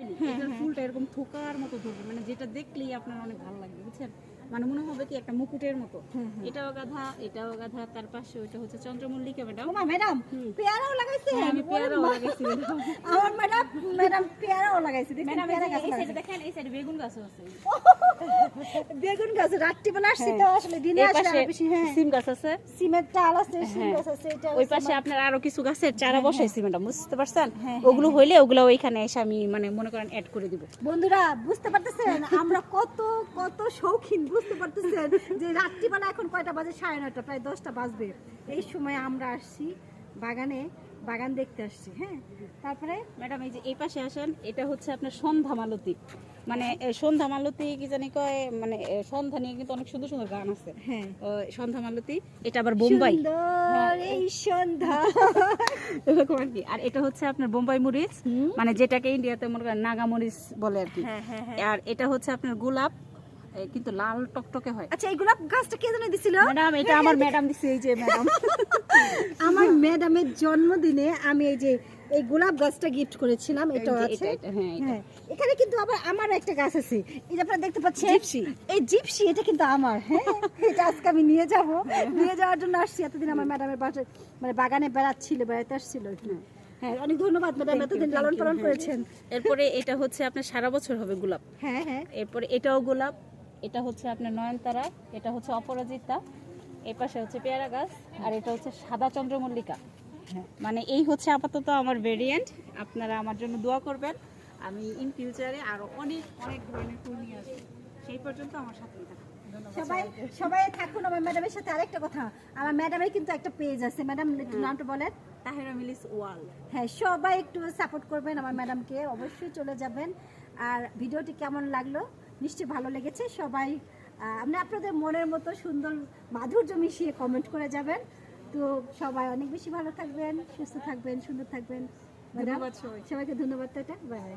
দেখবেন এটার ফুলটা এরকম থোকার মতো ধরবে, মানে যেটা দেখলেই আপনার অনেক ভালো লাগবে, বুঝছেন? মানে মনে হবে কি একটা মুকুটের মতো। এটাও গাধা, তার পাশে ওইটা হচ্ছে চন্দ্রমল্লিকা ম্যাডাম। ওমা ম্যাডাম পেয়ারাও লাগাইছে। হ্যাঁ, আমি পেয়ারাও লাগাইছি ম্যাডাম। আমার ম্যাডাম পেয়ারাও লাগাইছে। ম্যাডাম পেয়ারা গাছ এই লাগাইছে। সাইডে দেখেন, এই সাইডে বেগুন গাছও আছে। বেগুন গাছ রাত্রিবেলা আসছি তো আসলে দিনে এই আসলে পাশে আরো বেশি। হ্যাঁ, সিম গাছ আছে। সিমের চাল আছে, সিম গাছ আছে, এটা ওই পাশে আপনার আরো কিছু গাছের চারা বসাইছি ম্যাডাম, বুঝতে পারছেন? হ্যাঁ, ওগুলো হইলে ওগুলো ওইখানে এসে আমি মানে মনে করেন অ্যাড করে দিব। বন্ধুরা বুঝতে পারতেছেন আমরা কত কত শৌখিন, বুঝতে পারতেছেন যে রাত্রিবেলা এখন কয়টা বাজে? 9:30, প্রায় 10টা বাজবে। এই সময় আমরা আসছি বাগান দেখতে আসছি। হ্যাঁ, তারপরে ম্যাডাম এই যে এই পাশে আসেন, এটা হচ্ছে আপনার সন্ধ্যা মালতী, মানে সন্ধ্যা মালতী কি জানি কয়, মানে সন্ধ্যা নিয়ে কিন্তু অনেক সুন্দর সুন্দর গান আছে। হ্যাঁ, সন্ধ্যা মালতী, এটা আবার বোম্বাই সুন্দর এই সন্ধ্যা এরকম আর কি। আর এটা হচ্ছে আপনার বোম্বাই মরিচ, মানে যেটাকে ইন্ডিয়াতে মনে করেন নাগা মরিচ বলে আর কি। আর এটা হচ্ছে আপনার গোলাপ, কিন্তু লাল টকটকে হয়। আচ্ছা, এই গোলাপ গাছটা কে জানি দিছিল? ম্যাডাম এটা আমার ম্যাডাম দিছে, এই যে ম্যাডাম আমার ম্যাডামের জন্মদিনে আমি এই গোলাপ গাছটা গিফট করেছিলাম। এটা আছে। হ্যাঁ, এখানে কিন্তু আবার আমার একটা গাছ আছে, এই যে আপনারা দেখতে পাচ্ছেন জিপসি। এই জিপসি, এটা কিন্তু আমার। হ্যাঁ, এটা আজকে আমি নিয়ে যাওয়ার জন্য আসছি। এতদিন আমার ম্যাডামের বাসায় মানে বাগানে বেড়াতে আসছিল। হ্যাঁ, অনেক ধন্যবাদ ম্যাডাম, এতদিন লালন পালন করেছেন। এরপরে এটা হচ্ছে আপনার সারা বছর হবে গোলাপ। হ্যাঁ হ্যাঁ, এরপরে এটাও গোলাপ, এটা হচ্ছে আপনার নয়নতারা, এটা হচ্ছে অপরাজিতা, এই পাশে হচ্ছে পেয়ারা গাছ, আর এটা হচ্ছে সাদা চন্দ্রমল্লিকা। মানে এই হচ্ছে আপাতত আমার ভেরিয়েন্ট। আপনারা আমার জন্য দোয়া করবেন, আমি ইন ফিউচারে আরো অনেক অনেক ধরনের ফুল নিয়ে আসবো। সেই পর্যন্ত আমার সাথেই থাকুন। সবাই থাকুন। আমার ম্যাডামের সাথে আরেকটা কথা, আমার ম্যাডামের কিন্তু একটা পেজ আছে। ম্যাডাম একটু নামটা বলেন। তাহেরা মিলিস ওয়াল। হ্যাঁ, সবাই একটু সাপোর্ট করবেন আমার ম্যাডামকে, অবশ্যই চলে যাবেন। আর ভিডিওটি কেমন লাগলো? নিশ্চয়ই ভালো লেগেছে। সবাই আপনি আপনাদের মনের মতো সুন্দর মাধুর্য মিশিয়ে কমেন্ট করে যাবেন। তো সবাই অনেক বেশি ভালো থাকবেন, সুস্থ থাকবেন, সুন্দর থাকবেন। ম্যাডাম ধন্যবাদ সবাই। সবাইকে ধন্যবাদ। Tata, bye bye.